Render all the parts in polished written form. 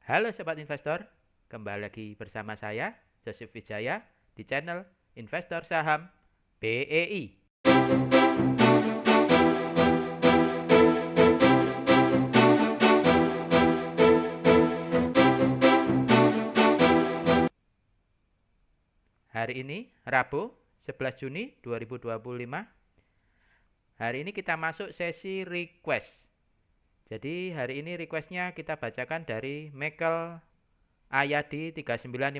Halo Sobat Investor, kembali lagi bersama saya, Joseph Wijaya, di channel Investor Saham BEI. Hari ini, Rabu, 11 Juni 2025. Hari ini kita masuk sesi request. Jadi hari ini requestnya kita bacakan dari Michael Ayadi 3958.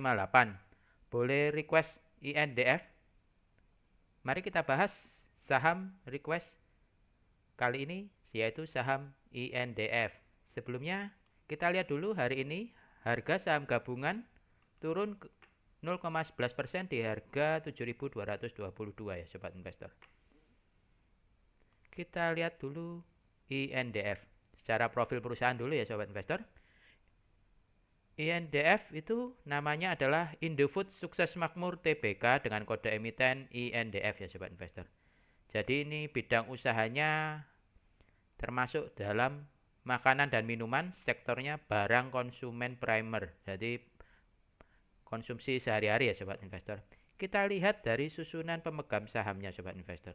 Boleh request INDF? Mari kita bahas saham request kali ini, yaitu saham INDF. Sebelumnya, kita lihat dulu hari ini harga saham gabungan turun 0,11% di harga 7.222 ya Sobat Investor. Kita lihat dulu INDF. Secara profil perusahaan dulu ya Sobat Investor. INDF itu namanya adalah Indofood Sukses Makmur Tbk dengan kode emiten INDF ya Sobat Investor. Jadi ini bidang usahanya termasuk dalam makanan dan minuman, sektornya barang konsumen primer. Jadi konsumsi sehari-hari ya Sobat Investor. Kita lihat dari susunan pemegang sahamnya Sobat Investor.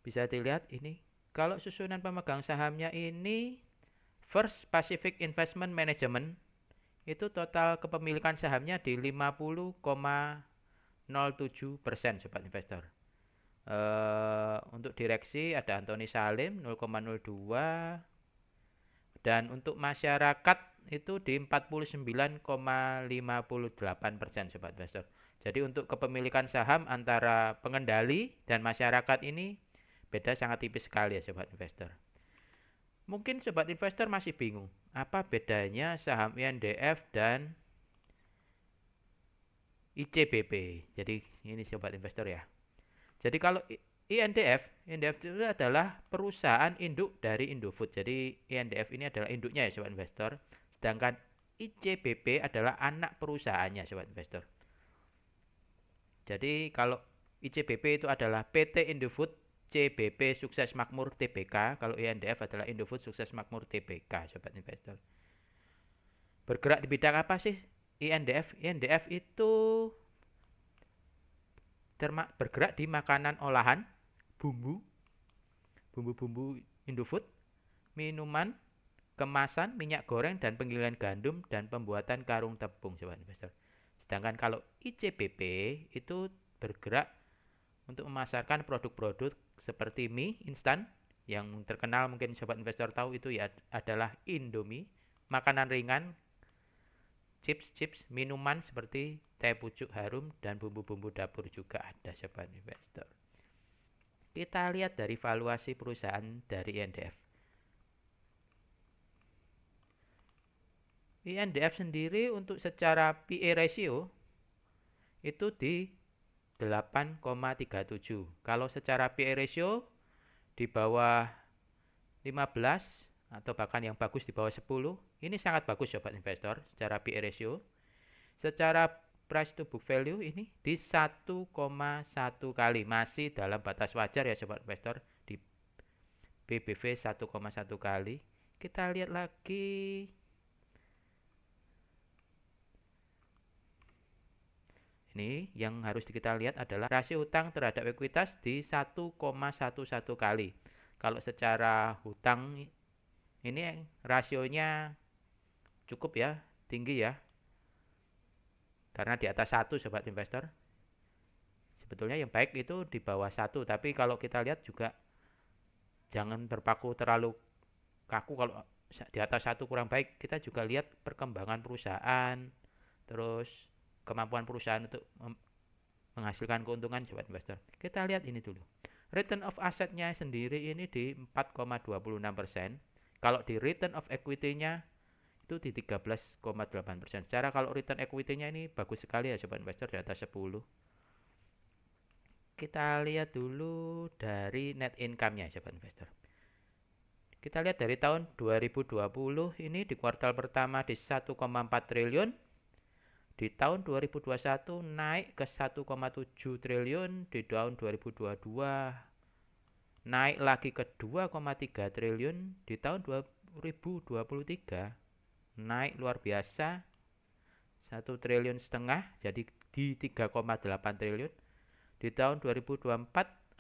Bisa dilihat ini. Kalau susunan pemegang sahamnya ini First Pacific Investment Management, itu total kepemilikan sahamnya di 50,07% Sobat Investor. Untuk direksi ada Antoni Salim 0,02, dan untuk masyarakat itu di 49,58% Sobat Investor. Jadi untuk kepemilikan saham antara pengendali dan masyarakat ini beda sangat tipis sekali ya Sobat Investor. Mungkin Sobat Investor masih bingung, apa bedanya saham INDF dan ICBP. Jadi ini Sobat Investor ya. Jadi kalau INDF itu adalah perusahaan induk dari Indofood. Jadi INDF ini adalah induknya ya Sobat Investor. Sedangkan ICBP adalah anak perusahaannya Sobat Investor. Jadi kalau ICBP itu adalah PT Indofood CBP Sukses Makmur Tbk. Kalau INDF adalah Indofood Sukses Makmur Tbk Sobat Investor. Bergerak di bidang apa sih INDF? INDF itu bergerak di makanan olahan, bumbu-bumbu Indofood, minuman, kemasan, minyak goreng, dan penggilingan gandum, dan pembuatan karung tepung Sobat Investor. Sedangkan kalau ICBP itu bergerak untuk memasarkan produk-produk seperti mie instan, yang terkenal mungkin Sobat Investor tahu itu ya adalah Indomie, makanan ringan, chips, minuman seperti teh pucuk harum, dan bumbu-bumbu dapur juga ada Sobat Investor. Kita lihat dari valuasi perusahaan dari INDF. INDF sendiri untuk secara PE ratio itu di 8,37. Kalau secara PE ratio di bawah 15 atau bahkan yang bagus di bawah 10, ini sangat bagus Sobat Investor secara PE ratio. Secara price to book value ini di 1,1 kali, masih dalam batas wajar ya Sobat Investor, di BBV 1,1 kali. Kita lihat lagi. Ini yang harus kita lihat adalah rasio hutang terhadap ekuitas di 1,11 kali. Kalau secara hutang ini rasionya cukup ya, tinggi ya. Karena di atas 1 Sobat Investor. Sebetulnya yang baik itu di bawah 1, tapi kalau kita lihat juga jangan terpaku terlalu kaku. Kalau di atas 1 kurang baik, kita juga lihat perkembangan perusahaan, terus kemampuan perusahaan untuk menghasilkan keuntungan Sobat Investor. Kita lihat ini dulu. Return of asset-nya sendiri ini di 4,26%. Kalau di return of equity-nya itu di 13,8%. Secara kalau return equity-nya ini bagus sekali ya Sobat Investor, di atas 10. Kita lihat dulu dari net income-nya Sobat Investor. Kita lihat dari tahun 2020 ini di kuartal pertama di 1,4 triliun. Di tahun 2021 naik ke 1,7 triliun, di tahun 2022 naik lagi ke 2,3 triliun, di tahun 2023 naik luar biasa 1,5 triliun, jadi di 3,8 triliun. Di tahun 2024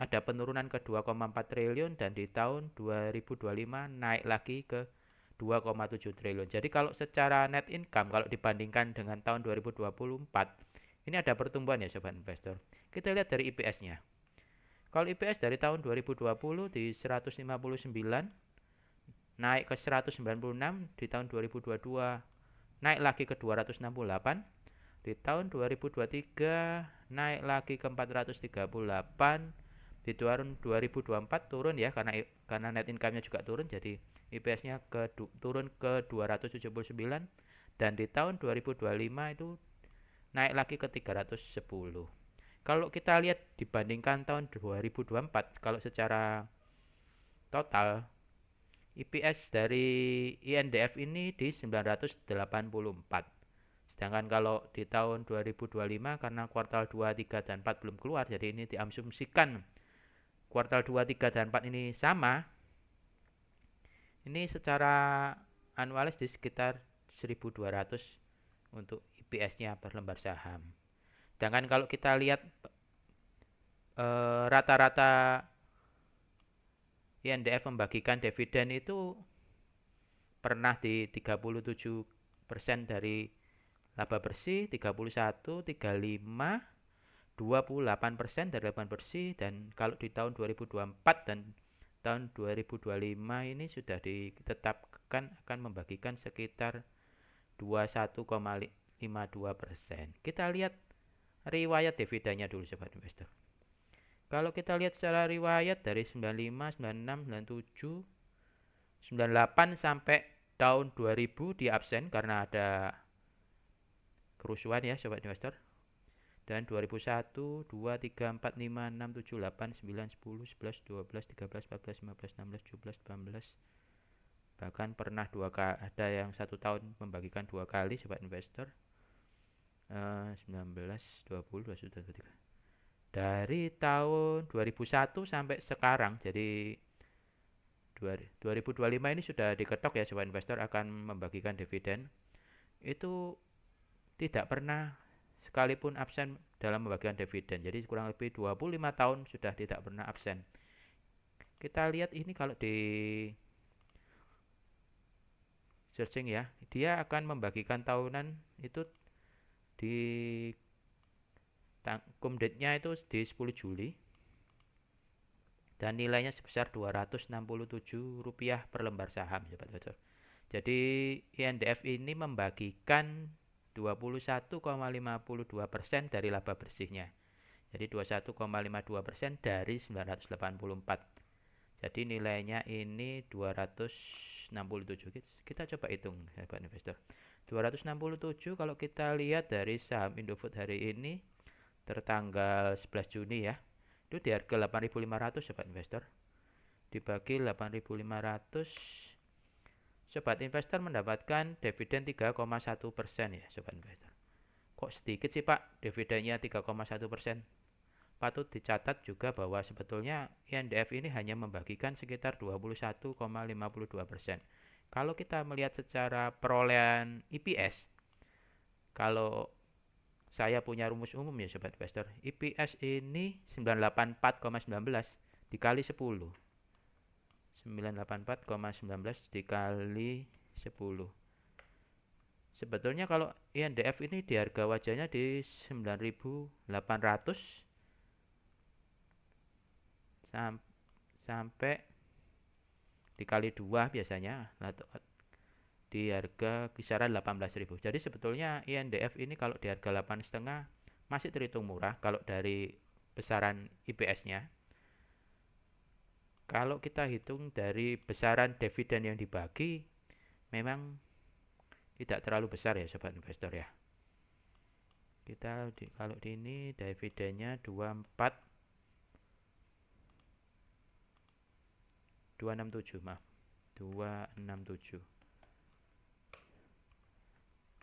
ada penurunan ke 2,4 triliun dan di tahun 2025 naik lagi ke 2,7 triliun. Jadi kalau secara net income kalau dibandingkan dengan tahun 2024 ini ada pertumbuhan ya sobat investor. Kita lihat dari IPS-nya. Kalau IPS dari tahun 2020 di 159 naik ke 196, di tahun 2022 naik lagi ke 268, di tahun 2023 naik lagi ke 438, di tahun 2024 turun ya karena net income-nya juga turun, jadi IPS-nya turun ke 279, dan di tahun 2025 itu naik lagi ke 310. Kalau kita lihat dibandingkan tahun 2024, kalau secara total IPS dari INDF ini di 984. Sedangkan kalau di tahun 2025 karena kuartal 2, 3, dan 4 belum keluar, jadi ini diasumsikan kuartal 2, 3, dan 4 ini sama. Ini secara anualis di sekitar 1.200 untuk IPS-nya per lembar saham. Sedangkan kalau kita lihat rata-rata INDF membagikan dividen itu pernah di 37% dari laba bersih, 31, 35, 28% dari laba bersih, dan kalau di tahun 2024 dan tahun 2025 ini sudah ditetapkan akan membagikan sekitar 21,52%. Kita lihat riwayat dividennya dulu sobat investor. Kalau kita lihat secara riwayat dari 95, 96, 97, 98 sampai tahun 2000 di absen karena ada kerusuhan ya sobat investor. Dan 2001, 2, 3, 4, 5, 6, 7, 8, 9, 10, 11, 12, 13, 14, 15, 16, 17, 18. Bahkan pernah ada yang 1 tahun membagikan 2 kali sobat investor. 19, 20, 21, 23. Dari tahun 2001 sampai sekarang, jadi 2025 ini sudah diketok ya sobat investor akan membagikan dividen. Itu tidak pernah sekalipun absen dalam membagikan dividen. Jadi kurang lebih 25 tahun sudah tidak pernah absen. Kita lihat ini kalau di searching ya, dia akan membagikan tahunan itu di cum date-nya itu di 10 Juli dan nilainya sebesar Rp267 per lembar saham sobat investor. Jadi INDF ini membagikan 21,52% dari laba bersihnya. Jadi 21,52% dari 984. Jadi nilainya ini 267. Kita coba hitung sahabat investor. 267 kalau kita lihat dari saham Indofood hari ini tertanggal 11 Juni ya. Itu di harga 8.500 sobat investor. Dibagi 8.500, sobat investor mendapatkan dividen 3,1% ya sobat investor. Kok sedikit sih Pak dividennya 3,1%? Patut dicatat juga bahwa sebetulnya INDF ini hanya membagikan sekitar 21,52%. Kalau kita melihat secara perolehan IPS, kalau saya punya rumus umum ya sobat investor, IPS ini 984,19 dikali 10. 984,19 dikali 10. Sebetulnya kalau INDF ini di harga wajarnya di 9.800 sampai dikali 2 biasanya di harga kisaran 18.000. Jadi sebetulnya INDF ini kalau di harga 8,5 masih terhitung murah kalau dari besaran IPS-nya. Kalau kita hitung dari besaran dividen yang dibagi memang tidak terlalu besar ya sobat investor ya. Kita kalau di ini dividennya 267 maaf. 267.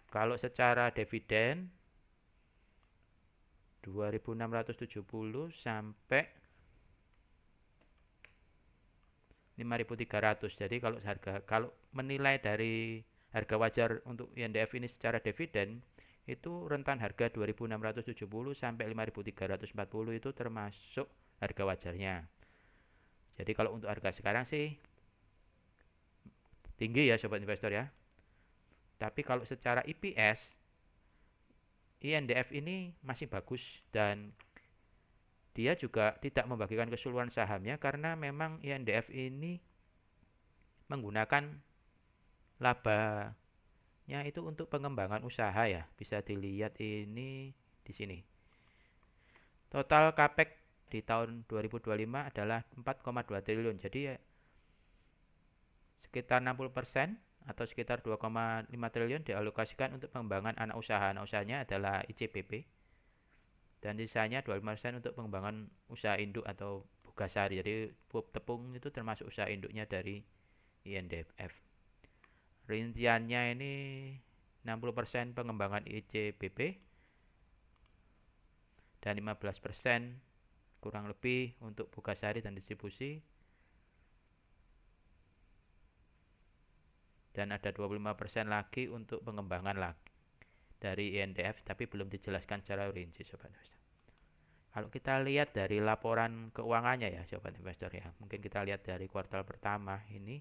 Kalau secara dividen 2.670 sampai 5.300. Jadi kalau menilai dari harga wajar untuk INDF ini secara dividen itu rentan harga 2.670 sampai 5.340 itu termasuk harga wajarnya. Jadi kalau untuk harga sekarang sih tinggi ya sobat investor ya. Tapi kalau secara EPS INDF ini masih bagus dan dia juga tidak membagikan keseluruhan sahamnya karena memang INDF ini menggunakan labanya itu untuk pengembangan usaha ya. Bisa dilihat ini di sini. Total capex di tahun 2025 adalah 4,2 triliun. Jadi ya, sekitar 60% atau sekitar 2,5 triliun dialokasikan untuk pengembangan anak usaha. Anak usahanya adalah ICBP. Dan sisanya 25% untuk pengembangan usaha induk atau Bugasari. Jadi tepung itu termasuk usaha induknya dari INDF. Rinciannya ini 60% pengembangan ICBP dan 15% kurang lebih untuk Bugasari dan distribusi. Dan ada 25% lagi untuk pengembangan lagi dari INDF tapi belum dijelaskan secara rinci sobat investor. Kalau kita lihat dari laporan keuangannya ya sobat investor ya, mungkin kita lihat dari kuartal pertama ini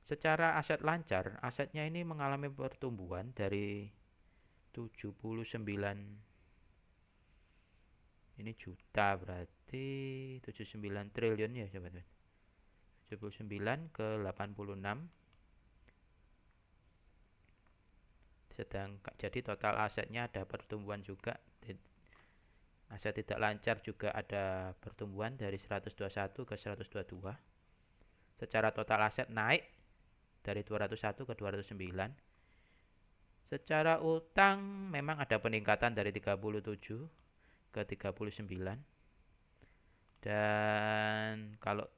secara aset lancar, asetnya ini mengalami pertumbuhan dari 79 ini juta berarti 79 triliun ya sobat. 79 ke 86 jadi total asetnya ada pertumbuhan juga. Aset tidak lancar juga ada pertumbuhan dari 121 ke 122. Secara total aset naik dari 201 ke 209. Secara utang memang ada peningkatan dari 37 ke 39. Dan kalau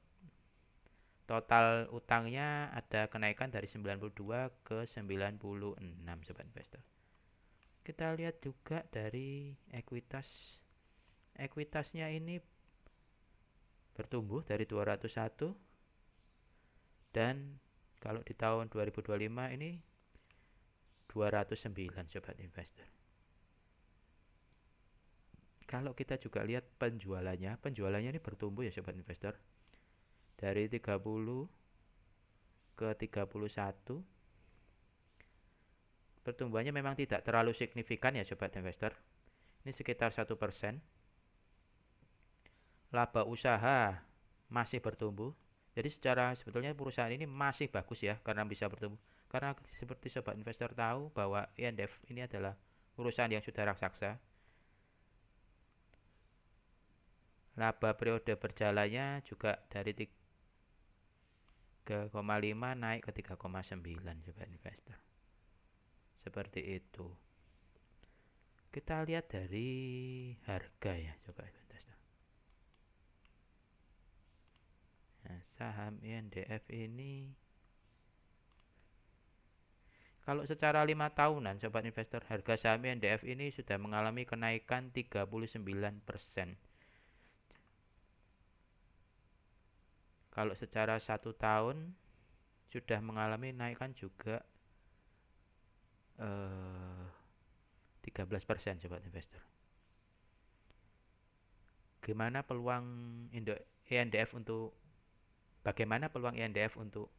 total utangnya ada kenaikan dari 92 ke 96 sobat investor. Kita lihat juga dari ekuitas. Ekuitasnya ini bertumbuh dari 201 dan kalau di tahun 2025 ini 209 sobat investor. Kalau kita juga lihat penjualannya ini bertumbuh ya sobat investor. Dari 30 ke 31. Pertumbuhannya memang tidak terlalu signifikan ya sobat investor. Ini sekitar 1%. Laba usaha masih bertumbuh. Jadi secara sebetulnya perusahaan ini masih bagus ya karena bisa bertumbuh. Karena seperti sobat investor tahu bahwa INDF ini adalah perusahaan yang sudah raksasa. Laba periode berjalannya juga dari 3,5 naik ke 3,9 sobat investor. Seperti itu. Kita lihat dari harga ya sobat investor. Nah, saham INDF ini kalau secara 5 tahunan sobat investor harga saham INDF ini sudah mengalami kenaikan 39%. Kalau secara 1 tahun sudah mengalami naikkan juga 13% sobat investor. Bagaimana peluang INDF untuk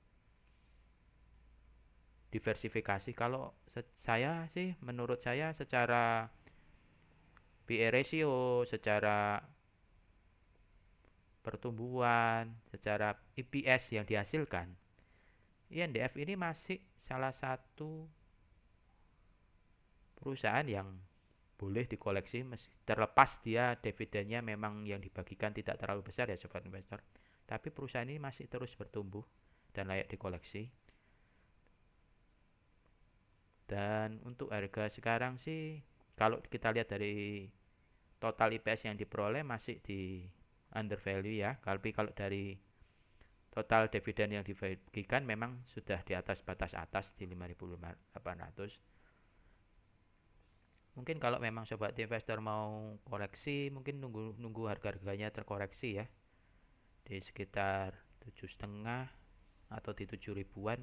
diversifikasi? Kalau saya sih menurut saya secara PE ratio, secara pertumbuhan, secara EPS yang dihasilkan, INDF ini masih salah satu perusahaan yang boleh dikoleksi terlepas dia dividennya memang yang dibagikan tidak terlalu besar ya sobat investor. Tapi perusahaan ini masih terus bertumbuh dan layak dikoleksi. Dan untuk harga sekarang sih kalau kita lihat dari total IPS yang diperoleh masih di under value ya. Tapi kalau dari total dividen yang dibagikan memang sudah di atas batas atas di 5.800. Mungkin kalau memang sobat investor mau koreksi mungkin nunggu harga-harganya terkoreksi ya. Di sekitar 7,5 atau di 7 ribuan,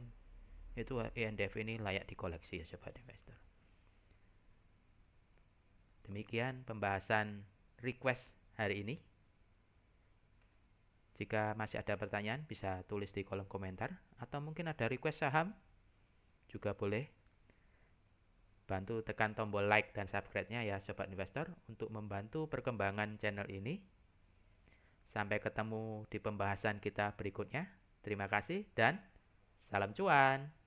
itu INDF ini layak dikoleksi ya sobat investor. Demikian pembahasan request hari ini. Jika masih ada pertanyaan bisa tulis di kolom komentar, atau mungkin ada request saham juga boleh. Bantu tekan tombol like dan subscribe-nya ya sobat investor untuk membantu perkembangan channel ini. Sampai ketemu di pembahasan kita berikutnya. Terima kasih dan salam cuan.